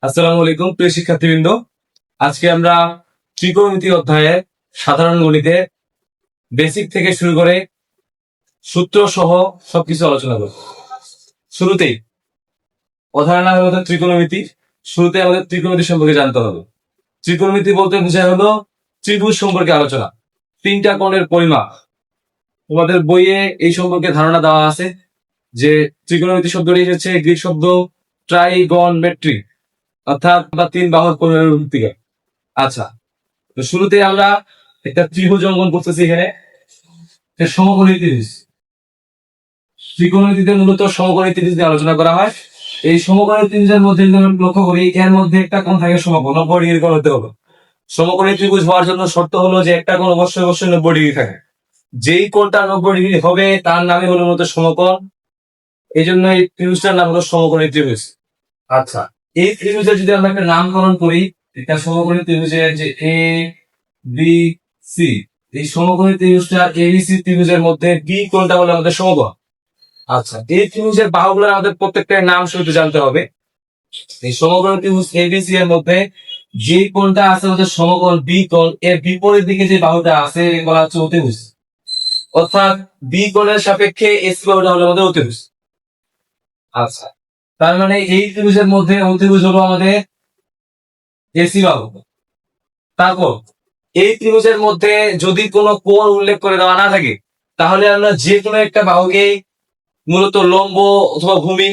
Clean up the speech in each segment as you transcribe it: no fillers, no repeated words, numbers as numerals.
আসসালামু আলাইকুম প্রিয় শিক্ষার্থীবৃন্দ। আজকে আমরা ত্রিকোণমিতি অধ্যায়ে সাধারণ গণিতে বেসিক থেকে শুরু করে সূত্র সহ সবকিছু আলোচনা করব। শুরুতেই অধ্যায়ের নাম হলো ত্রিকোণমিতি। শুরুতে আমাদের ত্রিকোণমিতি সম্পর্কে জানতে হবে। ত্রিকোণমিতি বলতে বোঝায় হলো ত্রিভুজ সম্পর্কে আলোচনা, তিনটা কোণের পরিমাপ। তোমাদের বইয়ে এই সম্পর্কে ধারণা দেওয়া আছে যে ত্রিকোণমিতি শব্দটি এসেছে গ্রিক শব্দ ট্রাইগনমেট্রি, অর্থাৎ বা তিন বাহুর কোণের থেকে। আচ্ছা, তো শুরুতে আমরা একটা ত্রিভুজ অঙ্কন করতেছি। এখানে সমকোণী ত্রিভুজ, ত্রিকোণমিতিতে মূলত সমকোণী ত্রিভুজ নিয়ে আলোচনা করা হয়। এই সমকোণী ত্রিভুজের মধ্যে যদি আমরা লক্ষ্য করি, এর মধ্যে একটা কোণ থাকে সমকোণ, 90 ডিগ্রি কোণ হতে হবে। সমকোণী ত্রিভুজ হওয়ার জন্য শর্ত হলো যে একটা কোণ অবশ্যই 90 ডিগ্রি থাকে। যেই কোণটা 90 ডিগ্রি হবে তার নামই হলো মূলত সমকোণ। এই জন্য এই ত্রিভুজটার নাম হলো সমকোণী ত্রিভুজ। আচ্ছা, এই ত্রিভুজের যদি আমরা একটা নামকরণ করি, এটা সমকোণী ত্রিভুজের যে এ বি সি, এই সমকোণী ত্রিভুজটা এবিসি ত্রিভুজের মধ্যে বি কোণটা হলো আমাদের সমকোণ। আচ্ছা, এই ত্রিভুজের বাহুগুলো আমাদের প্রত্যেকটার নাম শুরুতে জানতে হবে। এই সমকোণী ত্রিভুজ এবিসি এর মধ্যে যে কোণটা আছে হচ্ছে সমকোণ বি কোণ, এর বিপরীত দিকে যে বাহুটা আছে বলা হচ্ছে অতিভুজ। অর্থাৎ বি কোণের সাপেক্ষে এসি বাহুটা হলো আমাদের অতিভুজ। আচ্ছা, তার মানে এই ত্রিভুজের মধ্যে অতিভুজ হলো আমাদের এসি বাহু। তারপর এই ত্রিভুজের মধ্যে যদি কোনো কোণ উল্লেখ করে দেওয়া না থাকে, তাহলে আমরা যে কোনো একটা বাহুকে মূলত লম্ব অথবা ভূমি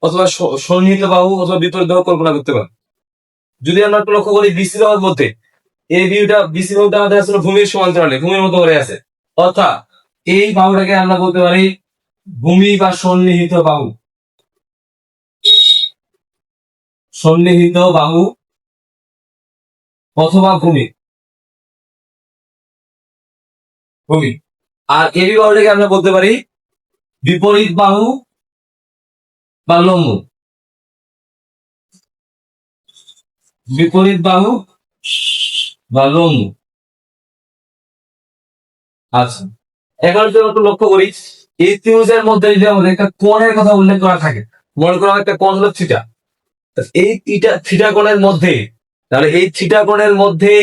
অথবা সন্নিহিত বাহু অথবা বিপরীত বাহু কল্পনা করতে পারি। যদি আমরা একটু লক্ষ্য করি বিসি বাহুর মধ্যে, এই বিসি বাহুটা আমাদের আসলে ভূমির সমান্তরালে, ভূমির মতো করে আছে। অর্থাৎ এই বাহুটাকে আমরা বলতে পারি ভূমি বা সন্নিহিত বাহু, সন্নিহিত বাহু অথবা ভূমি। ভূমি আর এবি বাহুটাকে আমরা বলতে পারি বিপরীত বাহু বা লম্ব, বিপরীত বাহু বা লম্ব। আচ্ছা, এখন যদি একটু লক্ষ্য করি, এই ত্রিভুজের মধ্যে যদি আমাদের একটা কোণের কথা উল্লেখ করা থাকে, মনে করা একটা কোণ হলো থিটা। এই থিটা কোণের মধ্যে, তাহলে এই থিটা কোণের মধ্যে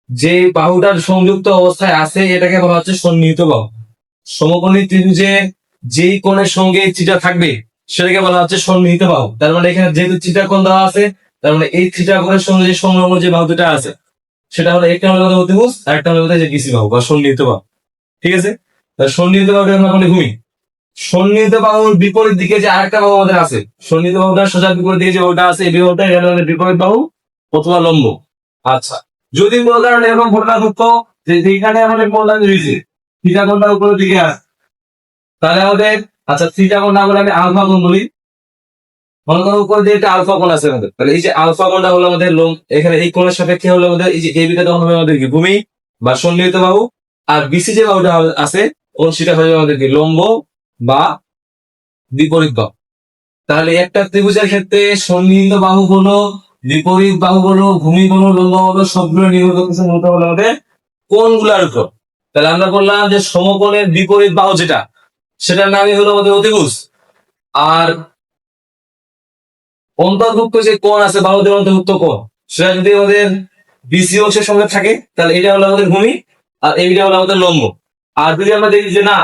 যে বাহুটার সংযুক্ত অবস্থায় আছে এটাকে বলা হচ্ছে সন্নিহিত বাহু। সমকোণী ত্রিভুজে যেই কোণের সঙ্গে থিটা থাকবে সেটাকে বলা হচ্ছে সন্নিহিত বাহু। তার মানে এখানে যেহেতু থিটা কোণ দেওয়া আছে, তার মানে এই থিটা কোণের সঙ্গে যে সংলগ্ন যে বাহু দুটা আছে সেটা হলো একটা হলো অতিভুজ আর একটা হলো যে বিসি বাহু বা সন্নিহিত বাহু। ঠিক আছে, সন্নিহিত বাহুটা আমরা বলি ভূমি। সন্নিহিত বাহুর বিপরীত দিকে যে আরেকটা বাহু আমাদের আছে, সন্নিহিত বাহুটার সোজা বিপরীত দিকে যে বাহুটা আছে, এই বাহুটা এটা আমাদের বিপরীত বাহু অথবা লম্ব। আচ্ছা, যদি কোনো কারণে এরকম ঘটনা ঘটতো যে যেখানে আমাদের বললাম রয়েছে থিটা কোণটা উপরের দিকে আছে, তাহলে আমাদের, আচ্ছা থিটা কোণ না বলে আমি আলফা কোণ বলি, মনে করো উপরে দিয়ে একটা আলফা কোণ আছে আমাদের, তাহলে এই যে আলফা কোণটা হলো আমাদের এখানে এই কোণের সাপেক্ষে হলো আমাদের এই যে এবিটা তখন হবে আমাদের কি ভূমি বা সন্নিহিত বাহু, আর বিসি যে বাহুটা আছে কোণ সেটা হবে আমাদের কি লম্ব বা বিপরীত বাহু। তাহলে একটা ত্রিভুজের ক্ষেত্রে সন্নিহিত বাহু বলো, বিপরীত বাহু বলো, ভূমি বলো, লম্ব বলো, সবগুলো নির্ভর করতেছে মূলত হলো আমাদের কোণগুলোর উপর। তাহলে আমরা বললাম যে সমকোণের বিপরীত বাহু যেটা, সেটার নামই হলো আমাদের অতিভুজ। আর অন্তর্ভুক্ত যে কোণ আছে বাহুদের অন্তর্ভুক্ত কোণ, সেটা যদি আমাদের বিসি অংশের সঙ্গে থাকে তাহলে এটা হলো আমাদের ভূমি আর এইটা হলো আমাদের লম্ব। আর যদি আমরা দেখি যে না,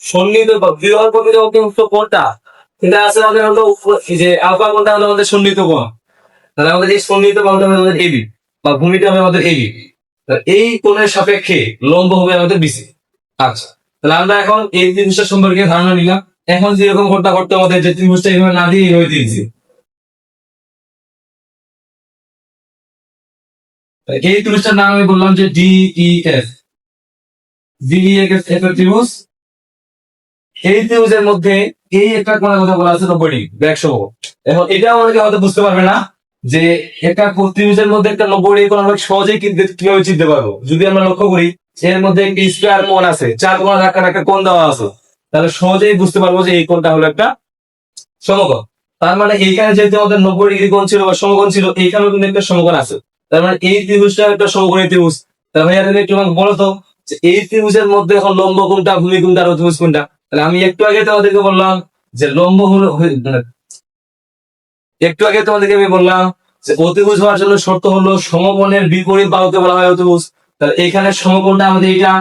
সন্নিহিত বা বিবাহ পথে যে অন্তর্ভুক্ত কোণটা সেটা আছে আমাদের হলো এই যে আলফা কোণটা হলো আমাদের সন্নিহিত কোণ, তাহলে আমাদের এই সন্নিহিত বাহুটা হবে আমাদের এবি বা ভূমিটা হবে আমাদের এবি। এই কোণের সাপেক্ষে লম্ব হবে আমাদের বিসি। আচ্ছা, তাহলে আমরা এখন এই ত্রিভুজটা সম্পর্কে ধারণা নিলাম। এখন যেরকম ঘটনা ঘটতো আমাদের যে ত্রিভুজটা এইভাবে না দিয়ে এইভাবে দিয়েছি, এই ত্রিভুজটার নাম আমি বললাম যে ডিইএফ। ডিইএফ একটা ত্রিভুজ। এই ত্রিভুজের মধ্যে এই একটা কোণের কথা বলা আছে 90 ডিগ্রি বা 100 কোণ। এখন এটাও অনেকে হয়তো বুঝতে পারবে না যে একটা ত্রিভুজের মধ্যে একটা 90 ডিগ্রি কোণ আমরা সহজেই কিভাবে চিনতে পারবো। যদি আমরা লক্ষ্য করি এর মধ্যে একটি স্কয়ার কোণ আছে, চার কোণ আকার একটা কোণ দেওয়া আছে, তাহলে সহজেই বুঝতে পারবো যে এই কোণটা হলো একটা সমকোণ। তার মানে এইখানে যেহেতু আমাদের 90 ডিগ্রি কোণ ছিল বা সমকোণ ছিল, এইখানেও কিন্তু একটা সমকোণ আছে। তার মানে এই ত্রিভুজটা একটা সমকোণী ত্রিভুজ। তার ভাইয়া তুমি একটু আমাকে বলো তো যে এই ত্রিভুজের মধ্যে এখন লম্ব কোনটা, ভূমি কোনটা আর অতিভুজ কোনটা? তাহলে আমি একটু আগে তোমাদেরকে বললাম যে লম্ব হলো মানে একটু আগে তোমাদেরকে আমি বললাম যে অতিভুজ হওয়ার জন্য শর্ত হলো সমকোণের বিপরীত বাহুকে বলা হয় অতিভুজ। তাহলে এখানে সমকোণটা আমাদের এইটা,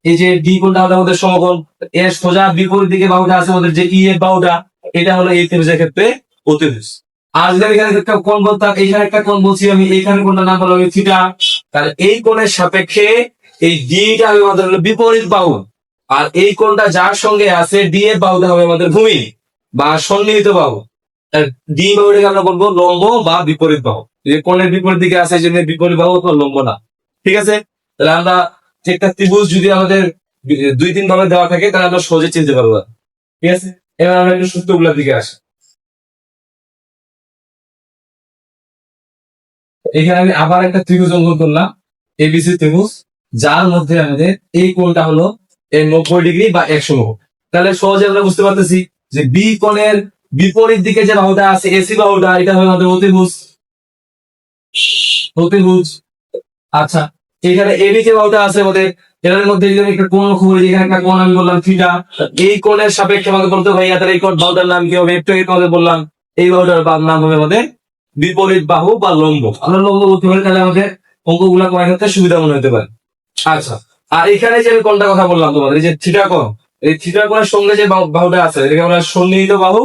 এই যে ডি কোণটা আমাদের সমকোণ, এর সোজা বিপরীত দিকে বাহুটা আছে আমাদের যে ই এর বাহুটা, এটা হলো এই ত্রিভুজের ক্ষেত্রে অতিভুজ। আর যদি আমি এখানে একটা কোণ বলতাম, এইখানে একটা কোণ বলছি আমি, এইখানে কোণটা নাম বললাম থিটা, তাহলে এই কোণের সাপেক্ষে এই ডিটা হবে আমাদের হলো বিপরীত বাহু, আর এই কোণটা যার সঙ্গে আছে ডি এর বাহুটা হবে আমাদের ভূমি বা সন্নিহিত বাহু। ডি বাহুটাকে আমরা বলবো লম্ব বা বিপরীত বাহু। যে কোণের বিপরীত দিকে আছে এই জন্য বিপরীত বাহু তো লম্ব না। ঠিক আছে, তাহলে আমরা একটা ত্রিভুজ যদি আমাদের 2-3 ভাবে দেওয়া থাকে তাহলে আমরা সহজে চিনতে পারবো। ঠিক আছে, এবার আমরা একটু সূত্রগুলোর দিকে আসি। এখানে আমি আবার একটা ত্রিভুজ অঙ্কন করলাম, এবিসি ত্রিভুজ, যার মধ্যে আমাদের এই কোণটা হলো এর 90 ডিগ্রি বা 190। তাহলে সহজে আমরা বুঝতে পারতেছি যে বি কোণের বিপরীত দিকে যে বাহুটা আছে এসি বাহুটা, এটা হবে আমাদের অতিভুজ। অতিভুজ। আচ্ছা, এখানে এবি যে বাহুটা আছে আমাদের, এটার মধ্যে যদি আমি একটা কোণ লক্ষ্য করি, এখানে একটা কোণ আমি বললাম থিটা, এই কোণের সাপেক্ষে আমাকে বলতে ভাইয়া তাহলে এই কোণ বাহুটার নাম কি হবে, একটু আগে তোমাদের বললাম এই বাহুটার নাম হবে আমাদের বিপরীত বাহু বা লম্ব। আমরা লম্ব বলতে পারি, তাহলে আমাদের অঙ্কগুলা করার ক্ষেত্রে সুবিধা মনে হতে পারে। আচ্ছা, আর এখানে যে আমি কোণটার কথা বললাম তোমাদের, এই যে থিটা কোণ, এই থিটা কোণের সঙ্গে যে বাহুটা আছে এটাকে আমরা সন্নিহিত বাহু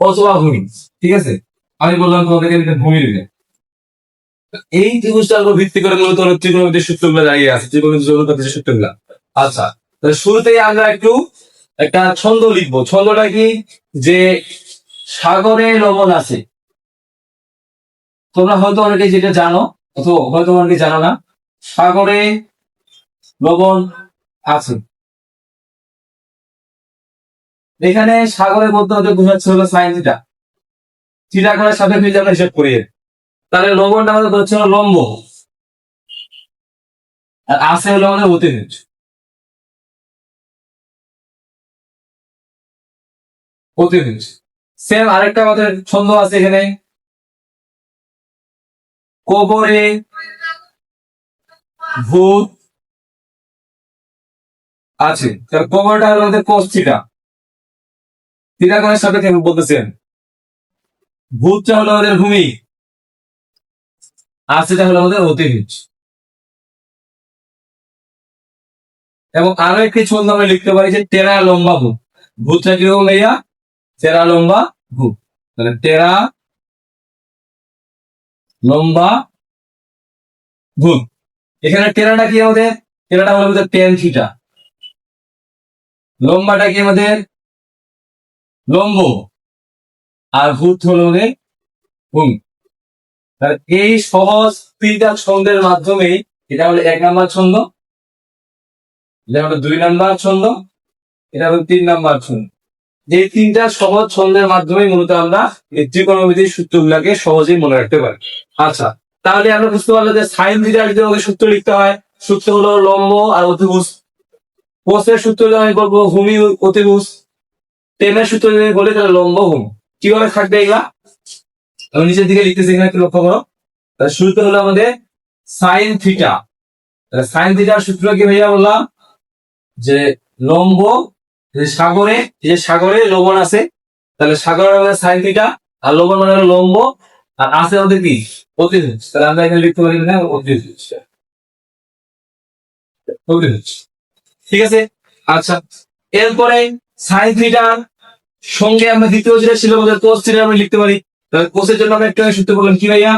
অথবা ভূমি। ঠিক আছে, আমি বললাম তোমাদেরকে এটা ভূমি দিলে। এই ত্রিভুজটার উপর ভিত্তি করে মূলত ত্রিকোণমিতির সূত্রগুলো দাঁড়িয়ে আছে, ত্রিকোণমিতির অনুপাতের সূত্রগুলো। আচ্ছা, তাহলে শুরুতেই আমরা একটু একটা ছন্দ লিখবো। ছন্দটা কি, যে সাগরে লবণ আছে। তোমরা হয়তো অনেকে যেটা জানো, অথবা হয়তো অনেকে জানো না, সাগরে লবণ আছে। এখানে সাগরে বলতে হতে বোঝাচ্ছে হলো সাইন থিটা, থিটা কোণের সাথে মিলে আমরা হিসাব করি। তাহলে লবণটা আমাদের হচ্ছে হলো লম্ব, আর আছে হলো আমাদের অতিভুজ। অতিভুজ সেম আরেকটা আমাদের ছন্দ আছে এখানে, কবরে ভূত আছে। তাহলে কবরটা হলো আমাদের কোস থিটা, থিটা কোণের সাপেক্ষে বলতেছেন। ভূতটা হলো আমাদের ভূমি, আর সেটা হলো আমাদের অতিভুজ। এবং আরো একটি ছন্দ আমরা লিখতে পারি যে টেরা লম্বা ভূত। ভূতটা কিরকম ভাইয়া, টেরা লম্বা ভূত। তাহলে টেরা লম্বা ভূত। এখানে টেরাটা কি আমাদের, টেরাটা হলো আমাদের টেন থিটা, লম্বাটা কি আমাদের লম্ব, আর ভূত হলো আমাদের ভূমি। তাহলে এই সহজ 3টা ছন্দের মাধ্যমে, এটা হলো 1 নাম্বার ছন্দ, এটা হলো 2 নাম্বার ছন্দ, এটা হলো 3 নাম্বার ছন্দ। এই 3টা সহজ ছন্দের মাধ্যমে মূলত আমরা এই ত্রিকোণমিতির সূত্রগুলোকে সহজেই মনে রাখতে পারি। আচ্ছা, তাহলে আমরা বুঝতে পারলাম যে সাইন থিটার যদি আমাকে সূত্র লিখতে হয়, সূত্র হলো লম্ব আর অতিভুজ। কোসের সূত্র যদি আমি বলবো ভূমি অতিভুজ। টেনের সূত্র যদি আমি বলি তাহলে লম্ব ভূমি। কিভাবে থাকবে এগুলা, আমি নিচের দিকে লিখতেছি, এখানে একটু লক্ষ্য করো। তাহলে শুরুতে হলো আমাদের সাইন থিটা। সাইন থিটার সূত্র কি ভাইয়া বললাম, যে লম্ব, সাগরে, যে সাগরে লবণ আছে, তাহলে সাগরের আমাদের সাইন থিটা, আর লবণ মানে হলো লম্ব, আর আছে আমাদের কি অতিভুজ। তাহলে আমরা এখানে লিখতে পারি না অতিভুজ, অতিভুজ। ঠিক আছে, আচ্ছা, এরপরে সাইন থিটার সঙ্গে আমরা দ্বিতীয় যেটা ছিল আমাদের কোস থিটা আমরা লিখতে পারি। তাহলে কোসের জন্য আমরা একটা সূত্র বললাম কি ভাইয়া,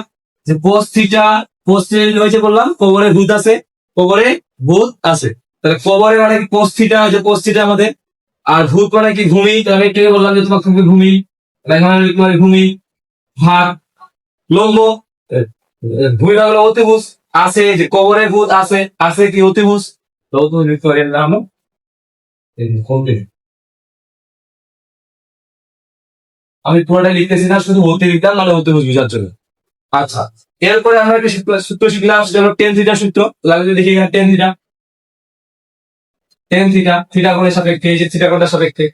যে কোস থিটা, কোস থিটা হয়েছে বললাম কবরে ভূত আছে, কবরে ভূত আছে। তাহলে কবরে মানে কি কোস থিটা, যে কোস থিটা আমাদের, আর ভূত মানে কি ভূমি। তাহলে একটু বললাম যে তোমার থাকবে ভূমি, এখানে লিখতে পারি ভূমি ভাগ লম্ব। ভূমি ভাগ হলো অতিভুজ, আছে যে কবরে ভূত আছে, আছে কি অতিভুজ, তো তুমি লিখতে পারি নাম আমি পুরোটা লিখতেছি না, শুধু অতিরিক্ত মানে অতিভুজ বোঝার জন্য। আচ্ছা, এরপরে আমরা একটা সূত্র শিখলাম, সেটা হলো টেন থিটার সূত্র। তাহলে যদি দেখি এখানে tan theta, tan theta, theta কোণের সাপেক্ষে, এই যে থিটা কোণের সাপেক্ষে।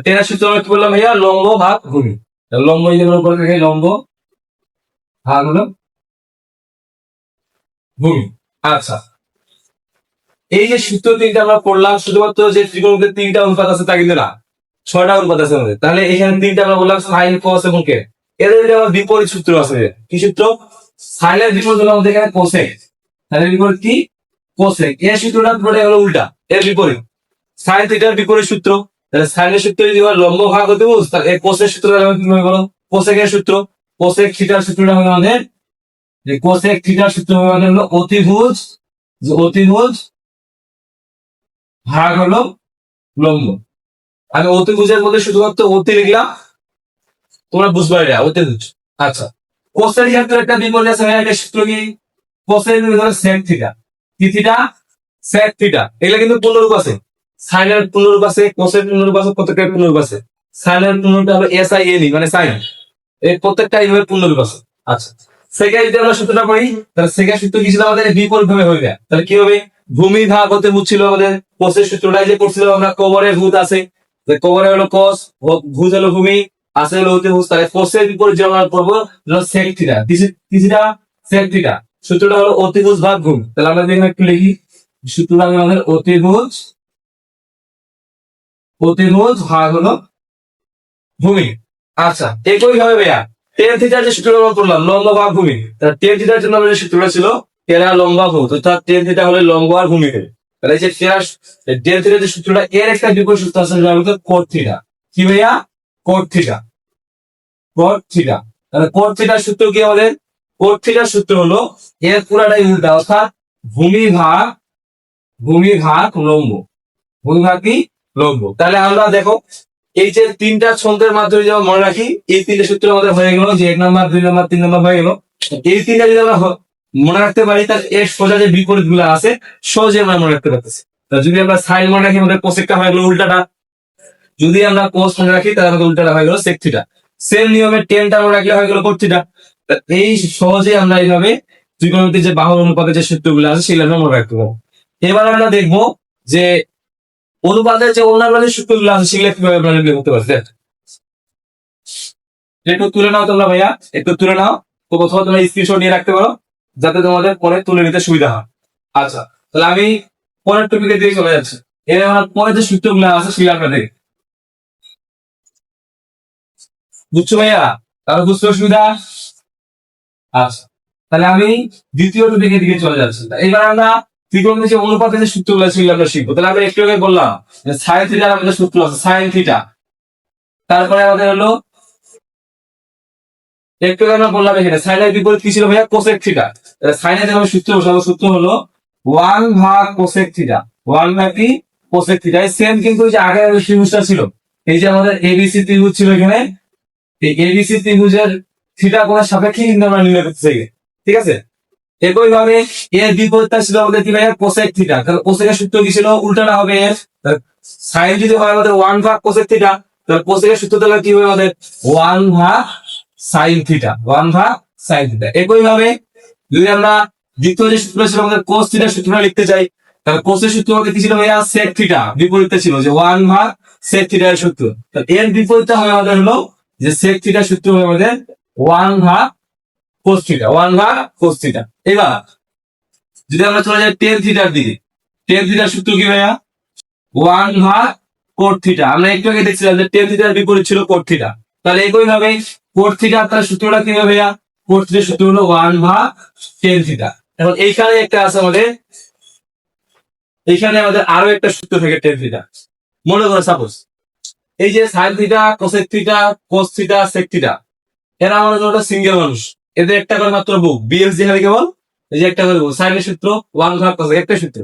টেনের সূত্র আমরা কি বললাম ভাইয়া, লম্ব ভাগ ভূমি। লম্ব যেগুলো করে দেখি, লম্ব ভাগ হলো ভূমি। আচ্ছা, এই যে সূত্র 3টা আমরা পড়লাম, শুধুমাত্র যে ত্রিকোণমিতির 3টা অনুপাত আছে তা কিন্তু না, 6টা অনুপাত আছে আমাদের। তাহলে এখানে 3টা আমরা বললাম সাইন কস এবং কে, এদের যদি আমার বিপরীত সূত্র আছে, কি সূত্র? সাইনের বিপরীত হলো আমাদের এখানে কোসেক, সাইনের বিপরীত কি? কোসেক। এর সূত্রটা পুরোটাই হলো উল্টা, এর বিপরীত। সাইন থিটার বিপরীত সূত্র, তাহলে সাইনের সূত্র যদি হয় লম্ব ভাগ হতে বুঝ, তাহলে এই কোসের সূত্রটা কি হবে বলো? কোসেকের সূত্র, কোসেক থিটার সূত্রটা হবে আমাদের, যে কোসেক থিটার সূত্র হবে আমাদের হলো অতিভুজ, যে অতিভুজ ভাগ হলো লম্ব। আমি অতিভুজের মধ্যে শুধুমাত্র অতি লিখলাম, তোমরা বুঝবে এটা অতিভুজ। আচ্ছা, কোসের ক্ষেত্রে একটা বিপরীত আছে, একটা সূত্র কি? কোসের বিপরীত হলো সেক থিটা, কি থিটা? Sec theta. এগুলা কিন্তু পূর্ণরূপ আছে, সাইনের পূর্ণরূপ আছে, কোসের পূর্ণরূপ আছে, প্রত্যেকটা পূর্ণরূপ আছে। সাইনের পূর্ণরূপটা হলো এস আই এন ই, মানে সাইন। এই প্রত্যেকটা এইভাবে পূর্ণরূপ আছে। আচ্ছা, সেকেন্ড যদি আমরা সূত্রটা পড়ি, তাহলে সেকেন্ড সূত্র কি ছিল আমাদের? বিপরীত ভাবে হয়ে যায়, তাহলে কি হবে? ভূমি ভাগ হতে বুঝছিল আমাদের। কোসের সূত্রটাই যে করছিল আমরা, কবরের ভূত আছে, কবরে হলো কোস, ভুজ হলো ভূমি, আছে হলো অতিভুজ, তাহলে কোসের বিপরীত যে আমরা পড়বো সেক থিটা, কি থিটা? Sec theta. সূত্রটা হলো অতিভুজ ভাগ ভূমি, তাহলে আমরা এখানে একটু লিখি, সূত্রটা আমাদের অতিভুজ, অতিভুজ ভাগ হলো ভূমি। আচ্ছা, একই ভাবে ভাইয়া টেন থিটার যে সূত্রটা আমরা করলাম, লম্ব ভাগ ভূমি, তাহলে টেন থিটার জন্য আমাদের যে সূত্রটা ছিল টেরা লম্বা ভূমি, অর্থাৎ টেন থিটা হলে লম্ব আর ভূমি হবে। তাহলে এই যে টেন থিটার যে সূত্রটা, এর একটা বিপরীত সূত্র আছে, যেটা হলো কোট থিটা। কি ভাইয়া? Coat theta, coat theta. তাহলে কোট থিটার সূত্র কি আমাদের? কোট থিটার সূত্র হলো এর পুরাটাই উল্টা, অর্থাৎ ভূমি ভাগ, ভূমি ভাগ লম্ব, ভূমি ভাগ কি? লম্ব। তাহলে আমরা দেখো এই যে তিনটা ছন্দের মাধ্যমে যেমন মনে রাখি, এই তিনটা সূত্র আমাদের হয়ে গেল, যে 1 নম্বর 2 নম্বর 3 নম্বর হয়ে গেল। এই তিনটা যদি আমরা মনে রাখতে পারি, তাহলে এর সোজা যে বিপরীত গুলো আছে সহজে আমরা মনে রাখতে পারতেছি। যদি আমরা সাইন মনে রাখি, আমাদের কোসেকটা হয়ে গেল উল্টাটা। যদি আমরা কোস মনে রাখি, তাহলে আমাদের উল্টাটা হয়ে গেল সেক থিটা। সেম নিয়মে টেনটা মনে রাখলে হয়ে গেল কোট থিটা। এই সহজে আমরা এইভাবে ত্রিকোণমিতির যে বাহুর অনুপাতের যে সূত্রগুলো আছে সেগুলো আমরা মনে রাখতে পারবো। এবার আমরা দেখবো যে অনুপাতের যে অন্যান্য যে সূত্রগুলো আছে সেগুলো কিভাবে আমরা বের করতে পারছি। একটু তুলে নাও তোমরা ভাইয়া, একটু তুলে নাও, তো কোথাও তোমরা স্ক্রিনশট নিয়ে রাখতে পারো, যাতে তোমাদের পরে তুলে নিতে সুবিধা হয়। আচ্ছা, তাহলে আমি পরের টপিকে দিয়ে চলে যাচ্ছি। এর আমার পরে যে সূত্রগুলো আছে সেগুলো আমরা দেখি। বুঝছো ভাইয়া? তাহলে বুঝতে অসুবিধা? আচ্ছা, তাহলে আমি দ্বিতীয় টপিকের দিকে চলে যাচ্ছি। এবার আমরা ত্রিকোণমিতির যে অনুপাতের যে সূত্রগুলো আছে সেগুলো আমরা শিখবো। তাহলে আমরা একটু আগে বললাম যে সাইন থিটার আমাদের সূত্র আছে, সাইন থিটা। তারপরে আমাদের হলো একটু আগে আমরা বললাম এখানে সাইনের বিপরীত কি ছিল ভাইয়া? Cosec theta. সাইনের যে সূত্র বসাবো, সূত্র হলো 1 ভাগ কোসেক থিটা। 1 ভাগ কি? Cosec theta. সেম কিন্তু যে আগের ত্রিভুজটা ছিল, এই যে আমাদের এবিসি ত্রিভুজ ছিল এখানে, এই এবিসি ত্রিভুজের থিটা কোণের সাপেক্ষে কিন্তু আমরা নির্ণয় করতে চাই, ঠিক আছে? একই ভাবে এর বিপরীতটা ছিল আমাদের কি ভাইয়া? Cosec theta. তাহলে কোসেকের সূত্র কি ছিল? উল্টাটা হবে এর। সাইন যদি হয় আমাদের 1 ভাগ কোসেক থিটা, তাহলে কোসেকের সূত্র তাহলে কি হবে আমাদের? 1 ভাগ সাইন থিটা, 1 ভাগ সাইন থিটা। একই ভাবে যদি আমরা দ্বিতীয় যে সূত্র ছিল আমাদের কোস থিটার সূত্রটা লিখতে চাই, তাহলে কোসের সূত্র আমাদের কি ছিল ভাইয়া? Sec theta. বিপরীতটা ছিল যে 1 ভাগ সেক থিটার সূত্র। তাহলে এর বিপরীতটা হবে আমাদের হলো যে সেক থিটার সূত্র হবে আমাদের 1 ভাগ কোস থিটা, 1 ভাগ কোস থিটা। এবার যদি আমরা চলে যাই টেন থিটার দিকে, টেন থিটার সূত্র কি ভাইয়া? 1 ভাগ কোট থিটা। আমরা একটু আগে দেখছিলাম যে টেন থিটার বিপরীত ছিল কোট থিটা। তাহলে একই ভাবে কোট থিটা, তার সূত্রটা কি হবে ভাইয়া? কোট থিটার সূত্র হলো 1 ভাগ টেন থিটা। এখন এইখানে একটা আছে আমাদের, এইখানে আমাদের আরো একটা সূত্র থাকে টেন থিটা। মনে করো সাপোজ এই যে sine theta, cosec theta, cos theta, sec theta, এরা মনে করো সিঙ্গেল মানুষ, এদের একটা করে মাত্র বুক, বিএস যে হবে কেবল এই যে একটা করে বুক। সাইনের সূত্র 1 ভাগ কোসেক, একটাই সূত্র।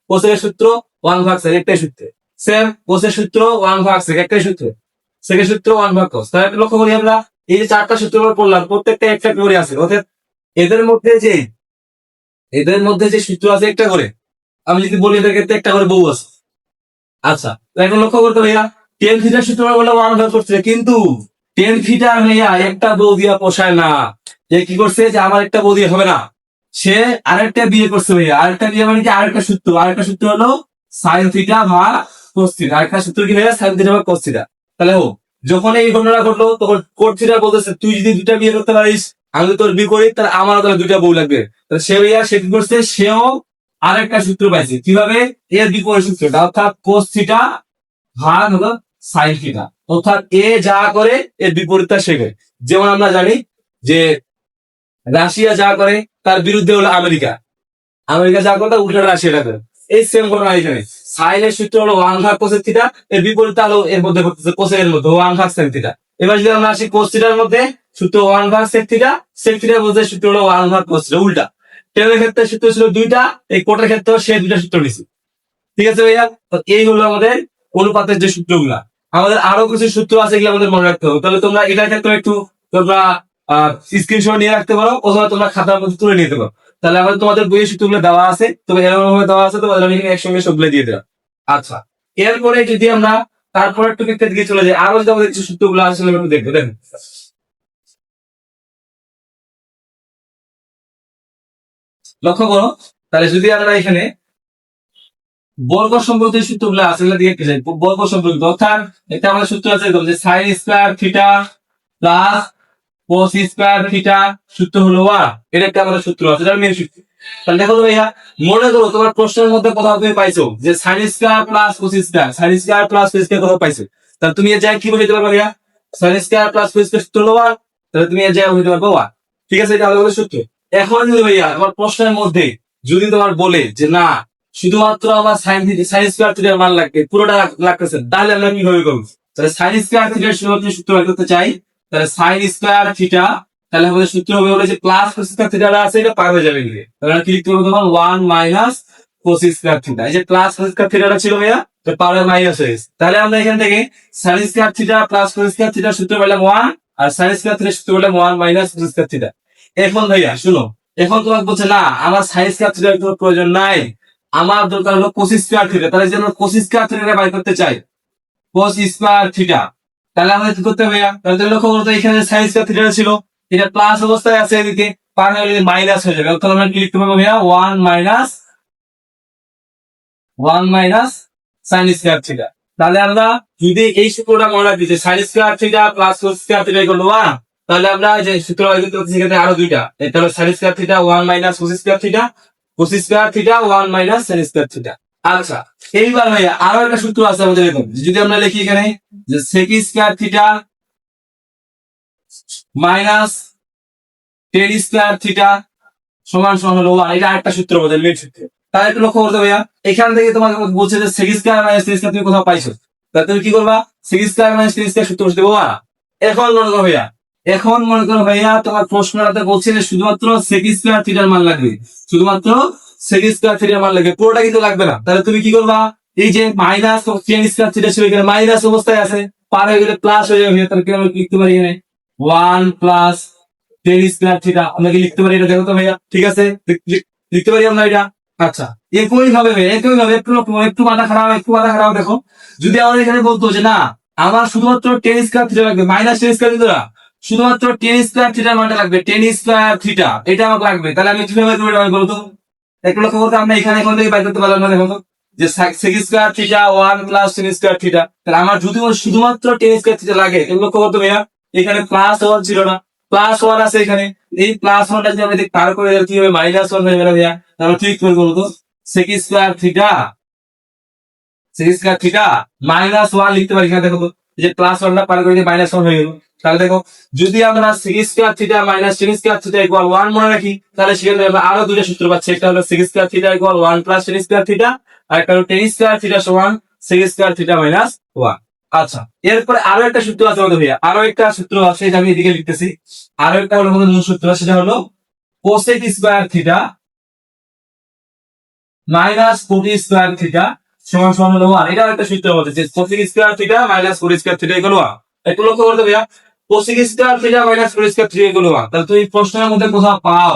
কোসের সূত্র 1 ভাগ সেক, একটাই সূত্র। সেম কোসের সূত্র 1 ভাগ সেক, একটাই সূত্র। সেকের সূত্র 1 ভাগ কোস। তাহলে লক্ষ্য করি আমরা এই যে চারটা সূত্র আমরা পড়লাম, প্রত্যেকটা একটা করে আছে, অর্থাৎ এদের মধ্যে যে, এদের মধ্যে যে সূত্র আছে একটা করে, আমি যদি বলি এদের ক্ষেত্রে একটা করে বউ আছে। আচ্ছা, তো এখন লক্ষ্য করতে ভাইয়া টেন থিটার সূত্র আমরা বললাম 1 ভাগ করছে, কিন্তু টেন থিটা ভাইয়া একটা বউ দিয়া পোষায় না। যে কি করছে যে আমার একটা বউ দিয়ে হবে না, সে আরেকটা বিয়ে করছে ভাইয়া। আরেকটা বিয়ে মানে কি? আরেকটা সূত্র, আরেকটা সূত্র হলো সাইন থিটা ভাগ কোস থিটা। আরেকটা সূত্র কি ভাইয়া? সাইন থিটা ভাগ কোস থিটা। তাহলে যখন এই ঘটনা ঘটলো তখন কোট থিটা বলতেছে তুই যদি দুটা বিয়ে করতে পারিস, আমি যদি তোর বিপরীত, তাহলে আমারও তাহলে দুইটা বউ লাগবে। তাহলে সে ভাইয়া সে কি করছে? সেও আরেকটা সূত্র পাইছে, কিভাবে? এর বিপরীত সূত্রটা, অর্থাৎ কোস থিটা ভাগ হলো সাইন থিটা। অর্থাৎ এ যা করে এর বিপরীতটা সে করে। যেমন আমরা জানি যে রাশিয়া যা করে তার বিরুদ্ধে হলো আমেরিকা, আমেরিকা যা করে তার উল্টা রাশিয়াটা করে। এই সেম ঘটনা এখানে, সাইনের সূত্র হলো 1/cos থিটা, এর বিপরীতে আলো এর মধ্যে ঘটতেছে কোসেক এর মধ্যে 1/2 sin থিটা। এবার যদি আমরা আসি কোস থিটার মধ্যে সূত্র 1/2 sec থিটা, sec থিটার মধ্যে সূত্র হলো 1/2 cos থিটা, উল্টা। টেনের ক্ষেত্রে সূত্র ছিল দুইটা, এই কোটের ক্ষেত্রে সে দুইটা সূত্র নিছি। ঠিক আছে ভাইয়া, তো এই হলো আমাদের অনুপাতের যে সূত্রগুলা। আমাদের আরো কিছু সূত্র আছে, এগুলো আমাদের মনে রাখতে হবে। তাহলে তোমরা এটার ক্ষেত্রে একটু তোমরা স্ক্রিনশট নিয়ে রাখতে পারো, অথবা তোমরা খাতার মধ্যে তুলে নিতে পারো। তাহলে আমাদের তোমাদের বইয়ের সূত্রগুলো দেওয়া আছে, তবে এরকম ভাবে দেওয়া আছে, তোমাদের আমি এখানে একসঙ্গে সবগুলো দিয়ে দেওয়া। আচ্ছা, এরপরে যদি আমরা তারপরের টপিকটা দিকে চলে যাই, আরো যদি আমাদের কিছু সূত্রগুলো আছে সেগুলো একটু দেখবো। দেখেন, লক্ষ্য করো। তাহলে যদি আমরা এখানে বর্গ সম্পর্কিত সূত্রগুলো আছে সেগুলো দিয়ে যাই, বর্গ সম্পর্কিত, অর্থাৎ একটা আমাদের সূত্র আছে এরকম যে sine square theta plus cos square theta সূত্র হলো 1, এটা একটা আমাদের সূত্র আছে, এটা মেন সূত্র। তাহলে দেখো তো ভাইয়া, মনে করো তোমার প্রশ্নের মধ্যে কোথাও তুমি পাইছো যে sine square plus cos square, sine square plus cos square কোথাও পাইছো, তাহলে তুমি এর জায়গায় কি বসাইতে পারবে ভাইয়া? Sine square plus cos square সূত্র হলো 1, তাহলে তুমি এর জায়গায় বসাইতে পারবে 1। ঠিক আছে, এটা আমাদের সূত্র। এখন যদি ভাইয়া তোমার প্রশ্নের মধ্যে যদি তোমার বলে যে না, শুধুমাত্র আমার সাইন স্কয়ার থিটার মান লাগবে, পুরোটা লাগতেছে, তাহলে আমরা কিভাবে করবো? তাহলে সাইন স্কয়ার থিটার শুধুমাত্র সূত্র বের করতে চাই, তাহলে সাইন স্কয়ার থিটা, তাহলে আমাদের সূত্র হবে হলো যে প্লাস কোস স্কয়ার থিটা আছে, এটা পার হয়ে যাবে গিয়ে, তাহলে আমরা কি লিখতে পারবো তখন 1 মাইনাস কোস স্কয়ার থিটা। এই যে প্লাস কোস স্কয়ার থিটাটা ছিল ভাইয়া, তো পার হয়ে মাইনাস হয়ে গেছে। তাহলে আমরা এখান থেকে sine square theta plus cos square থিটার সূত্র পেলাম 1, আর সাইন স্কয়ার থিটার সূত্র পেলাম 1 মাইনাস কোস স্কয়ার থিটা। এখন ভাইয়া শুনো, এখন তোমাকে বলছে না আমার সাইন স্কয়ার থিটার কোনো প্রয়োজন নাই, আমার দরকার হলো কোস স্কয়ার থিটা। তাহলে যদি আমরা কোস স্কয়ার থিটা বের করতে চাই, কোস স্কয়ার থিটা, তাহলে আমাদের কি করতে হবে ভাইয়া? তাহলে লক্ষ্য করো তো, এখানে সাইন স্কয়ার থিটা ছিল, এটা প্লাস অবস্থায় আছে, এদিকে পার হয়ে গেলে মাইনাস হয়ে যাবে। তাহলে আমরা কি লিখতে পারবো ভাইয়া? 1 মাইনাস সাইন স্কয়ার থিটা। তাহলে আমরা যদি এই সূত্রটা মনে রাখি যে sine square theta plus cos square theta equal 1, তাহলে আমরা যে সূত্র বের করতে হচ্ছে সেখানে আরো দুইটা, এটা হলো sine square theta 1 minus cos square theta, cos square theta 1 minus sine square theta. আচ্ছা, এইবার ভাইয়া আরো একটা সূত্র আছে আমাদের এরকম, যদি আমরা লিখি এখানে যে sec square theta minus tan square theta সমান সমান হলো 1, এটা আরেকটা সূত্র আমাদের মেন সূত্র। তাহলে একটু লক্ষ্য করতে ভাইয়া, এখান থেকে তোমাকে বলছে যে sec square minus tan square তুমি কোথাও পাইছো, তাহলে তুমি কি করবা? Sec square minus tan square সূত্র বসে দেবো। এখন মনে করো ভাইয়া, এখন মনে করো ভাইয়া তোমার প্রশ্নটাতে বলছে যে শুধুমাত্র সেক স্কয়ার থিটার মান লাগবে, শুধুমাত্র সেক স্কয়ার থিটার মান লাগবে, পুরোটা কিন্তু লাগবে না। তাহলে তুমি কি করবা? এই যে মাইনাস টেন স্কয়ার থিটা ছিল, এখানে মাইনাস অবস্থায় আছে, পার হয়ে গেলে প্লাস হয়ে যাবে। তাহলে কি আমরা লিখতে পারি এখানে 1 প্লাস টেন স্কয়ার থিটা, আমরা কি লিখতে পারি? এটা দেখো তো ভাইয়া, ঠিক আছে, লিখতে পারি আমরা এটা। আচ্ছা, একই ভাবে ভাইয়া, একই ভাবে একটু একটু মাথা খারাপ, একটু মাথা খারাপ। দেখো, যদি আমাদের এখানে বলতো যে না আমার শুধুমাত্র টেন স্কয়ার থিটা লাগবে, মাইনাস টেন স্কয়ার থিটা, শুধুমাত্র টেন স্কয়ার থিটার মানটা লাগবে, টেন স্কয়ার থিটা এটা আমাকে লাগবে, তাহলে আমি কিভাবে তুমি এটা বলতো? একটু লক্ষ্য করতে, আমরা এখানে এখন থেকে বাইর করতে পারলাম না। দেখো তো, যে sec square theta 1 plus tan square theta, তাহলে আমার যদি শুধুমাত্র টেন স্কয়ার থিটা লাগে, একটু লক্ষ্য করতে ভাইয়া, এখানে প্লাস 1 ছিল না, প্লাস 1 আছে এখানে, এই প্লাস 1টা যদি আমরা পার করে কি হবে? মাইনাস 1 হয়ে যাবে ভাইয়া। তাহলে ঠিক করে বলবো তো, sec square theta, sec square theta minus 1 লিখতে পারি এখানে। দেখো তো, এই যে প্লাস 1টা পার করে দিয়ে মাইনাস 1 হয়ে গেল। তাহলে দেখো, যদি আমরা sec square theta minus tan square theta equal 1 মনে রাখি, তাহলে সেখানে আমরা আরো দুইটা সূত্র পাচ্ছি, একটা হলো sec square theta equal 1 plus tan square theta, আর একটা হলো টেন স্কয়ার থিটা সমান সেক স্কয়ার থিটা মাইনাস 1। আচ্ছা, এরপরে আরো একটা সূত্র আছে আমাদের ভাইয়া, আরো একটা সূত্র আছে, এটা আমি এদিকে লিখতেছি। আরো একটা হলো আমাদের মূল সূত্র, সেটা হলো কোসেক স্কয়ার থিটা মাইনাস কোটি স্কয়ার থিটা সমান সমান হলো 1। এটা একটা সূত্র বলতে যে কোসেক স্কয়ার থিটা মাইনাস কোটি স্কয়ার থিটা ইকুয়াল 1। একটু লক্ষ্য করতে ভাইয়া, কোসেক স্কয়ার থিটা মাইনাস কোটি স্কয়ার থিটা ইকুয়াল 1, তাহলে তুমি প্রশ্নের মধ্যে কোথাও পাও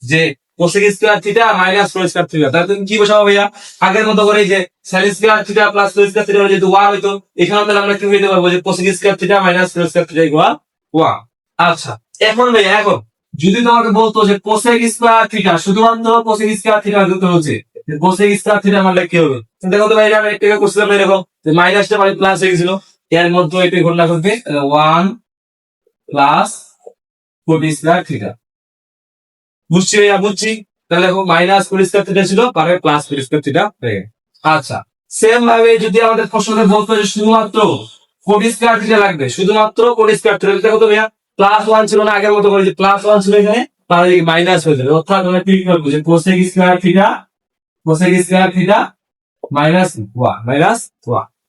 যে কোসেক স্কয়ার থিটা মাইনাস কোটি স্কয়ার থিটা, তাহলে তুমি কি বসাবো ভাইয়া? আগের মতো করে যে sine square theta plus cos square theta যেহেতু 1 হইতো, এখানে তাহলে আমরা কি হইতে পারবো যে cosec square theta minus cos square theta equal 1। আচ্ছা, এখন ভাইয়া, এখন যদি তোমাকে বলতো যে কোসেক স্কয়ার থিটা, শুধুমাত্র কোসেক স্কয়ার থিটা দিতে হচ্ছে, কোসেক স্কয়ার থিটা মানে কি হবে? দেখো তো ভাই, এটা আমি একটা করছিলাম এরকম, যে মাইনাসটা মানে প্লাস হয়ে গেছিল, এর মধ্যে এটা ঘটনা ঘটবে 1 প্লাস কোটি স্কয়ার থিটা। বুঝছি ভাইয়া, বুঝছি। তাহলে দেখো মাইনাস কোটি স্কয়ার থিটা ছিল, পরে প্লাস কোটি স্কয়ার থিটা হয়ে গেছে। আচ্ছা, সেম ভাবে যদি আমাদের প্রশ্নতে বলতো যে শুধুমাত্র কোটি স্কয়ার থিটা লাগবে, শুধুমাত্র কোটি স্কয়ার থিটা, দেখো তো ভাইয়া +1 ছিল না আগের মতো করে, যে +1 ছিল এখানে, তাহলে মাইনাস হয়ে যাবে। অর্থাৎ আমরা কি করবো, যে cosec square theta, cosec square theta -1।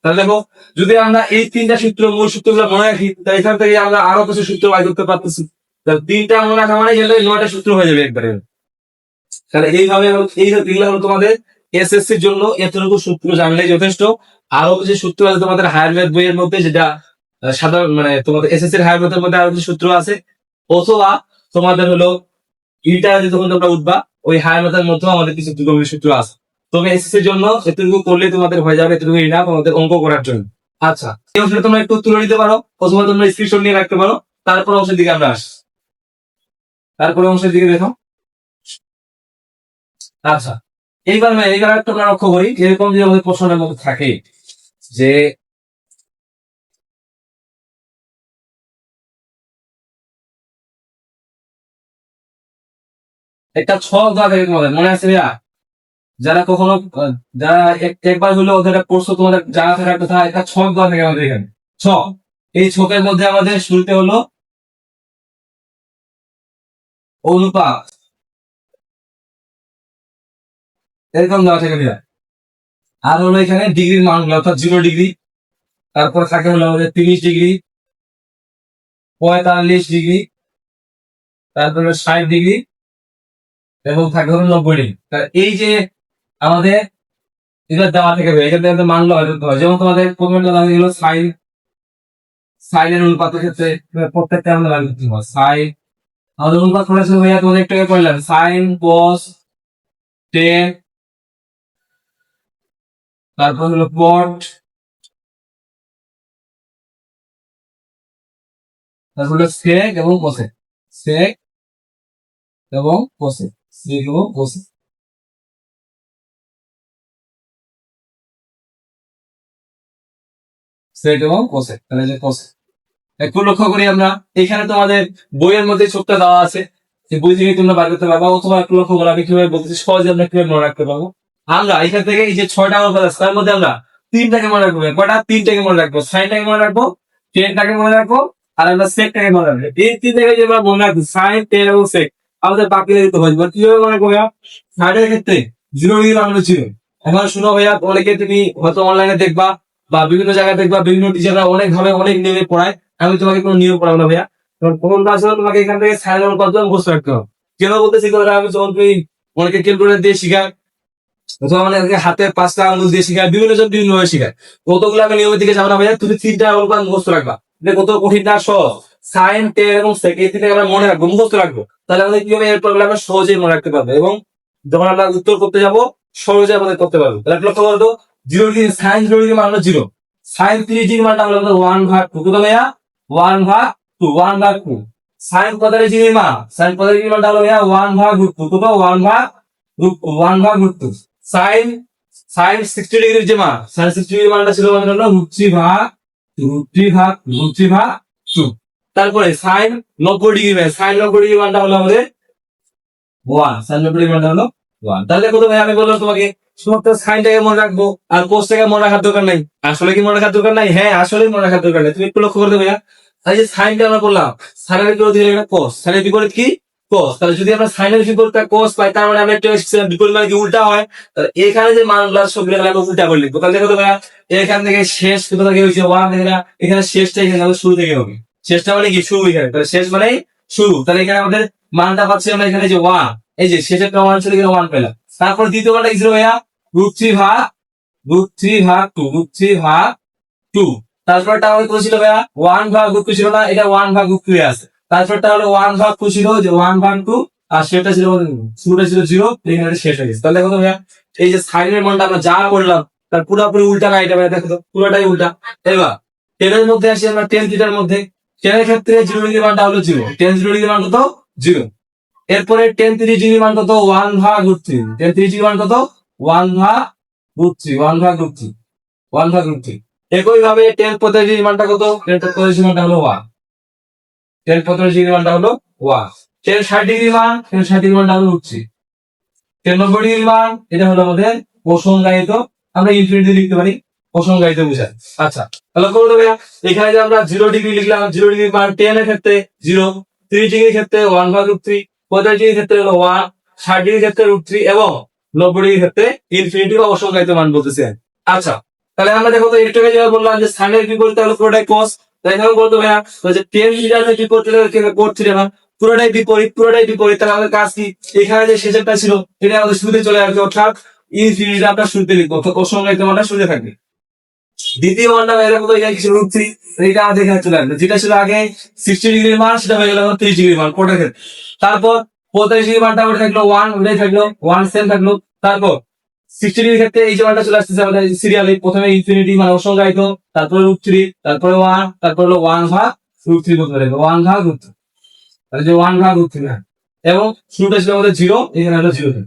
তাহলে দেখো, যদি আমরা এই তিনটা সূত্র, মূল সূত্রগুলো মনে রাখি, তাহলে এখান থেকে আমরা আরো কিছু সূত্র বাই করতে পারতেছি। তাহলে তিনটা মনে রাখা মানে গেলে 9টা সূত্র হয়ে যাবে একবারে। তাহলে এইভাবে এগুলো হলো তোমাদের এসএসসির জন্য, এতটুকু সূত্র জানলেই যথেষ্ট। আরো কিছু সূত্র আছে তোমাদের হায়ার ম্যাথ বইয়ের মধ্যে, যেটা সাধারণ মানে তোমাদের এসএসসির হায়ার ম্যাথের মধ্যে আরো কিছু সূত্র আছে, অথবা তোমাদের হলো ইন্টারভিউ যখন তোমরা উঠবা, ওই হায়ার ম্যাথের মধ্যেও আমাদের কিছু গভীর সূত্র আছে। তবে এসএসসির জন্য এতটুকু করলে তোমাদের হয়ে যাবে, এতটুকু না তোমাদের অঙ্ক করার জন্য। আচ্ছা, এই অংশটা তোমরা একটু তুলে নিতে পারো, অথবা তোমরা স্ক্রিনশট নিয়ে রাখতে পারো। তারপর অংশের দিকে আমরা আসি, তারপরে অংশের দিকে দেখো। আচ্ছা, এইবার একটা আমরা লক্ষ্য করি, এরকম যে আমাদের প্রশ্নের মধ্যে থাকে যে একটা ছক দেওয়া থাকে তোমাদের, মনে আছে ভাইয়া? যারা কখনো যারা একবার হলো ওদের পড়ছো, তোমাদের জানা থাকার কথা, একটা ছক দেওয়া থাকে আমাদের এখানে, ছক। এই ছকের মধ্যে আমাদের শুরুতে হলো অনুপাত, এরকম দেওয়া থাকে ভাইয়া। আর হলো এখানে ডিগ্রির মানগুলো, অর্থাৎ 0 ডিগ্রি, তারপর থাকে হলো আমাদের 30 ডিগ্রি, 45 ডিগ্রি, তারপরে 60 ডিগ্রি, এবং থাকে হলো 90 ডিগ্রি। এই যে আমাদের এটা দেওয়া থেকে এখানে আমাদের মানগুলো হয়তো হয়, যেমন তোমাদের প্রথমে লাগে হলো সাইনের অনুপাতের ক্ষেত্রে প্রত্যেকটা আমাদের লাগে কি হয়, সাইন। আমাদের অনুপাত করেছে ভাইয়া, তোমাদের একটু আগে পড়লাম, সাইন কস 10, তারপর হলো কট, তারপর হলো সেক এবং কোসেক, সেক এবং কোসেক, সেক এবং কোসেক, সেক এবং কোসেক। তাহলে যে কোসেক একটু লক্ষ্য করি আমরা, এখানে তোমাদের বইয়ের মধ্যে ছোটটা দেওয়া আছে, সেই বই থেকে তোমরা বার করতে পারবা, অথবা একটু লক্ষ্য করো আমি কিভাবে বলতেছি, সহজে আমরা কিভাবে মনে রাখতে পারবো। আমরা এখান থেকে এই যে 6টা অনুপাত আছে, তার মধ্যে আমরা 3টাকে মনে রাখবো। কয়টা? 3টাকে মনে রাখবো, সাইনটাকে মনে রাখবো, টেনটাকে মনে রাখবো, আর আমরা সেকটাকে মনে রাখবো। এই 3টাকে যদি আমরা মনে রাখবো, সাইন, টেন এবং সেক, আমাদের বাকি দিতে হয়। কিভাবে মনে রাখবো ভাইয়া? সাইনের ক্ষেত্রে 0 ডিগ্রি মান হলো 0। এখন শুনো ভাইয়া, অনেকে তুমি হয়তো অনলাইনে দেখবা বা বিভিন্ন জায়গায় দেখবা, বিভিন্ন টিচাররা অনেক ভাবে অনেক নিয়মে পড়ায়। আমি তোমাকে কোনো নিয়ম পড়াবো না ভাইয়া, তোমার প্রথম কাজ হলো তোমাকে এখান থেকে সাইনের অনুপাত মুখস্থ রাখতে হবে। কেন বলতেছি কথাটা, আমি যখন তুমি অনেকে ক্যালকুলেটর দিয়ে শিখায়, অথবা অনেকে হাতের 5টা আঙ্গুল দিয়ে শিখায়, বিভিন্ন জন বিভিন্ন ভাবে শিখায়, কতগুলো আমি নিয়মের দিকে যাবো না ভাইয়া। তুমি 3টা অনুপাত মুখস্থ রাখবা, এটা কত কঠিন না, সহজ। সাইন, টেন এবং সেক, এই 3টাকে আমরা মনে রাখবো, মুখস্থ রাখবো। তাহলে আমাদের কি হবে, এরপর আমরা সহজেই মনে রাখতে পারবো, এবং যখন আমরা উত্তর করতে যাবো সহজে আমাদের করতে পারবো। তাহলে লক্ষ্য করো, 0 ডিগ্রি, সাইন 0 ডিগ্রি মান হলো 0, সাইন 30 ডিগ্রি মানটা হলো 1/2, কত ভাইয়া? 1/2, 1/2। সাইন 45 ডিগ্রি মান, সাইন 45 ডিগ্রি মানটা হলো ভাইয়া 1/2, কত? 1/2। সাইন সাইন 60 ডিগ্রির যে মান, সাইন 60 ডিগ্রি মানটা ছিল আমাদের হলো √3/2। তারপরে সাইন 90 ডিগ্রি, সাইন 90 ডিগ্রি মানটা হলো আমাদের 1, সাইন 90 ডিগ্রি মানটা হলো 1। তাহলে কত ভাই, আমি বললাম তোমাকে শুধুমাত্র সাইনটাকে মনে রাখবো, আর কোসটাকে মনে রাখার দরকার নাই। আসলে কি মনে রাখার দরকার নাই? হ্যাঁ, আসলে মনে রাখার দরকার নাই। তুমি একটু লক্ষ্য করতে ভাইয়া, এই যে সাইনটা আমরা বললাম, সাইনের বিপরীত দিলে একটা কোস, সাইনের বিপরীত কি? কোস। তাহলে যদি আমরা সাইনের বিপরীতটা কোস পাই, তার মানে আমরা একটা বিপরীত মানে কি উল্টা হয়। তাহলে এখানে যে মানগুলো সবগুলো আমরা উল্টা করে লিখবো। তাহলে দেখো তো ভাইয়া, এখান থেকে শেষ কোথা থেকে হয়েছে 1 থেকে না, এখানে শেষটা এখানে আমাদের শুরু থেকে হবে। শেষটা মানে কি? শুরু। এখানে তাহলে শেষ মানে শুরু। তাহলে এখানে আমাদের মানটা পাচ্ছি আমরা এখানে যে 1, এই যে শেষের মান ছিল এখানে 1 পেলাম। তারপর দ্বিতীয় মানটা কি ছিল ভাইয়া? √3/2। তারপরটা আমাদের কত ছিল ভাইয়া? 1/2 ছিল না, এটা 1/2 আছে। তারপরটা হলো 1/2 ছিল, যে 1/2, আর সেটা ছিল শুরুটা ছিল 0, এখানে শেষ হয়ে গেছে। তাহলে দেখো তো ভাইয়া, এই যে সাইনের মানটা আমরা যা করলাম তার পুরোপুরি উল্টা না, এটা ভাইয়া দেখো তো পুরোটাই উল্টা। এবার টেনের মধ্যে আসি আমরা, টেন থিটার মধ্যে। টেনের ক্ষেত্রে 0 ডিগ্রি মানটা হলো 0, টেন 0 ডিগ্রি মান কত? 0। এরপরে টেন 30 ডিগ্রি মান কত? 1/√3। টেন 30 ডিগ্রি মান কত? 1/√3। একই ভাবে টেন 45 ডিগ্রি মানটা কত? টেন 45 মানটা হলো 1। টেন 45 ডিগ্রি মানটা হলো 1। টেন 60 ডিগ্রি মান, টেন 60 ডিগ্রি মানটা হলো √3। টেন 90 ডিগ্রি মান, এটা হলো আমাদের অসংজ্ঞায়িত, আমরা ইনফিনিটি লিখতে পারি। অসংজ্ঞায়িত বোঝায়। আচ্ছা, তাহলে করবো তো ভাইয়া, এখানে যে আমরা 0 ডিগ্রি লিখলাম, 0 ডিগ্রি মান 10 এর ক্ষেত্রে 0, 30 ডিগ্রির ক্ষেত্রে 1/√3, 45 ডিগ্রির ক্ষেত্রে হলো 1, 60 ডিগ্রির ক্ষেত্রে √3 এবং 90 ডিগ্রির ক্ষেত্রে ইনফিনিটি বা অসংজ্ঞায়িত মান বলতেছে। আচ্ছা, তাহলে আমরা দেখো তো একটু আগে যেটা বললাম যে সাইনের বিপরীতে হলো পুরোটাই cos, তাই এখানে বলতো ভাইয়া যে 10 মিটারের বিপরীতে cos থিটা না, পুরোটাই বিপরীত, পুরোটাই বিপরীত। তাহলে আমাদের কাজ কি, এখানে যে শেষেরটা ছিল এটা আমাদের শুরুতে চলে আসবে, অর্থাৎ ইনফিনিটি আমরা শুরুতে লিখবো, অর্থাৎ অসংজ্ঞায়িত মানটা শুরুতে থাকবে। দ্বিতীয় মানটা এরকম তো এখানে কিছু √3, এটা আমাদের এখানে চলে আসবে, যেটা ছিল আগে 60 ডিগ্রির মান সেটা হয়ে গেল 30 ডিগ্রির মান কোটার ক্ষেত্রে। তারপর 45 ডিগ্রি মানটা ওটা থাকলো 1, ওটাই থাকলো 1 সেম থাকলো। তারপর 60 ডিগ্রির ক্ষেত্রে এই যে মানটা চলে আসতেছে আমাদের সিরিয়ালে, প্রথমে ইনফিনিটি মানে অসংজ্ঞায়িত, তারপরে √3, তারপরে 1, তারপর হলো 1/√3 বলতে পারবে, 1/√3, তাহলে যে 1/√3 না, এবং শুরুটা ছিল আমাদের 0, এখানে হলো 0।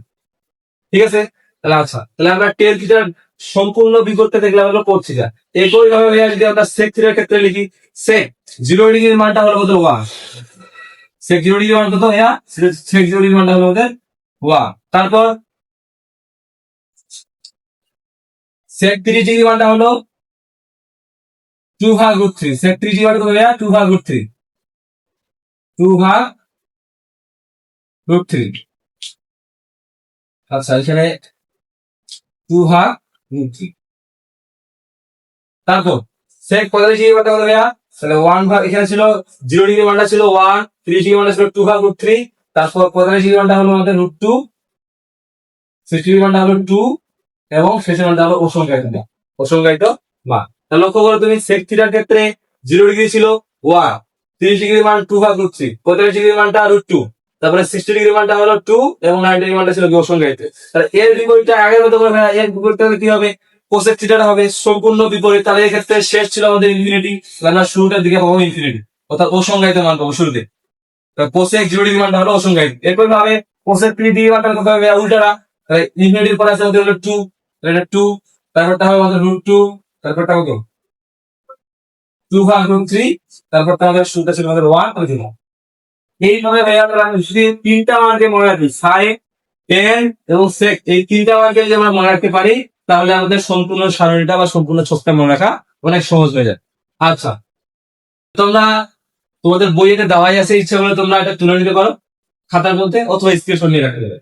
ঠিক আছে, তাহলে আচ্ছা, তাহলে আমরা টেন থিটার সম্পূর্ণ বিপরীতে দেখলাম হলো কোট থিটা। একই ভাবে ভাইয়া যদি আমরা সেক থিটার ক্ষেত্রে লিখি, সেক 0 ডিগ্রির মানটা হলো কত 1, সেক 0 ডিগ্রির মান কত ভাইয়া, সেক 0 ডিগ্রির মানটা হলো আমাদের 1। তারপর সেক 30 ডিগ্রি মানটা হলো 2/√3, সেক 30 মান কত ভাইয়া 2/√3, 2/√3। আচ্ছা, এখানে 2/√3। তারপর সেক 45 ডিগ্রি মানটা কত ভাইয়া, তাহলে 1 ভাগ, এখানে ছিল 0 ডিগ্রি মানটা ছিল 1, 30 ডিগ্রি মানটা ছিল 2/√3, তারপর 45 ডিগ্রি মানটা হলো আমাদের √2, 60 ডিগ্রি মানটা হলো 2, এবং শেষের মানটা হলো অসংজ্ঞায়িত মান, অসংজ্ঞায়িত মান। তাহলে লক্ষ্য করো তুমি, সেক থিটার ক্ষেত্রে 0 ডিগ্রি ছিল 1, 30 ডিগ্রি মান 2/√3, 45 ডিগ্রি মানটা √2, তারপরে 60 ডিগ্রি মানটা হলো 2, এবং 90 ডিগ্রি মানটা ছিল অসংজ্ঞায়িত। তাহলে এর বিপরীতটা আগের মতো করে ভাইয়া, এর বিপরীতটা কি হবে, কোসেক থিটাটা হবে সম্পূর্ণ বিপরীত। তাহলে এই ক্ষেত্রে শেষ ছিল আমাদের ইনফিনিটি, আমরা শুরুটার দিকে পাবো ইনফিনিটি, অর্থাৎ অসংজ্ঞায়িত মান পাবো শুরুতে। কোসেক 0 ডিগ্রি মানটা হলো অসংজ্ঞায়িত। এরপর ভাবে কোসেক 3 ডিগ্রি মানটা কত হবে উল্টাটা, ইনফিনিটির পরে আছে আমাদের হলো 2, এটা 2, তারপরটা হবে আমাদের √2, তারপরটা কত 2/√3, তারপরটা আমাদের শুরুটা ছিল আমাদের 1 করে দিলাম। এইভাবে ভাইয়া আমরা যদি তিনটা মানকে মনে রাখি, সাইন, টেন এবং সেক, এই তিনটা মানকে যদি আমরা মনে রাখতে পারি, তাহলে আমাদের সম্পূর্ণ সারণীটা বা সম্পূর্ণ ছকটা মনে রাখা অনেক সহজ হয়ে যায়। আচ্ছা, তোমরা তোমাদের বইয়েতে দেওয়াই আছে, ইচ্ছা করলে তোমরা এটা তুলে নিতে পারো খাতার মধ্যে, অথবা স্ক্রিনশট নিয়ে রাখতে পারো।